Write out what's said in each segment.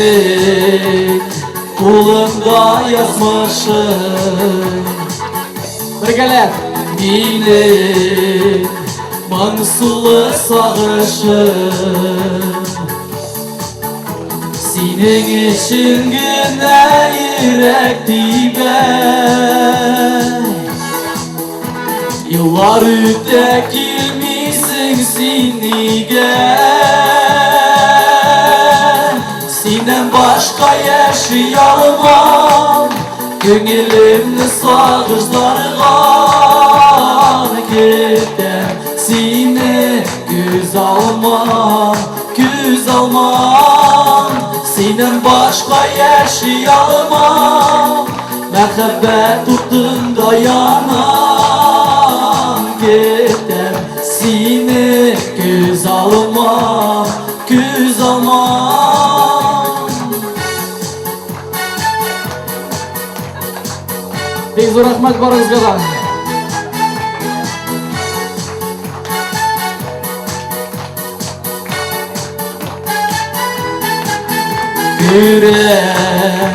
Bilik kulunda yazmışım. Birgeler. Bilik mansulu sağışım. Senin için güne yürek dibey. Yıllar öte kilmişsin sinige. Senden başka yaşayamam. Gönlümde sağızlarına gider. Seni göz almam, göz almam. Senden başka yaşayamam. Mehabbet tuttum dayanam gider. Seni göz almam, göz almam. Pek zor rahmat barınızga da. Gören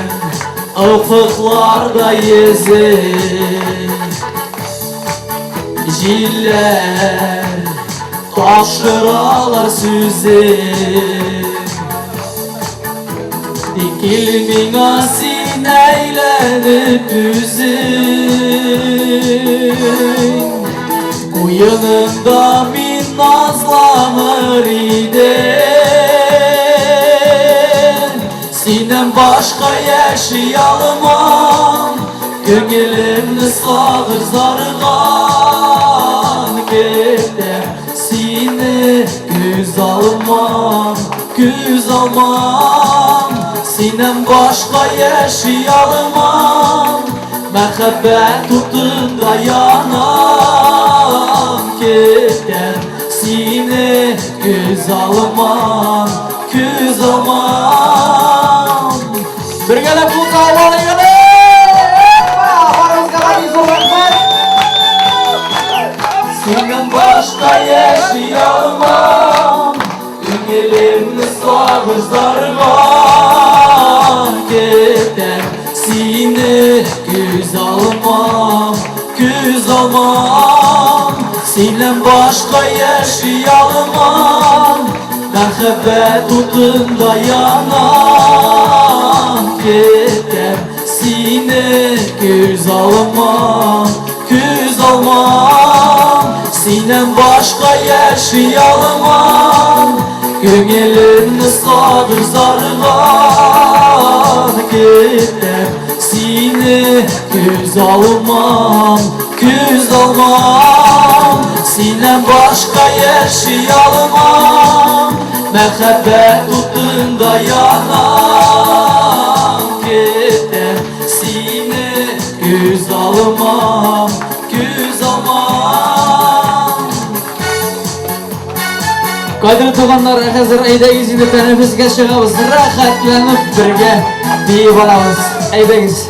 ufuklarda yüzü Jiller taşıralar süzü Dikilmin asin eğlenip üzün Uyanında min nazlanır idim Senden başka yaşayamam. Gönlümde sağır zargan gider. Seni göz almam, göz almam. Senden başka yaşayamam. Mehabbet tutun dayanam gider. Seni göz almam, göz almam. Birgeler bu kavgalı yana. Barınızga da pek zor rahmat. Senden başka yaşayamam. Gönlümde sağızlarına gider. Seni göz almam, göz almam. Senden başka yaşayamam. Mehabbet tutun dayanam gider. Seni göz almam, göz almam. Senden başka yaşayamam. Gönlümde sadır zargan gider. Seni göz almam, göz almam. Senden başka yaşayamam. Mehabbet tutun dayanam gider. Seni göz almam, göz almam. Qadrli tuğanlar, hazır aydagiz endi teneffüsga chiqamiz. Rahatlanib birga deyib olamiz. Aydagiz.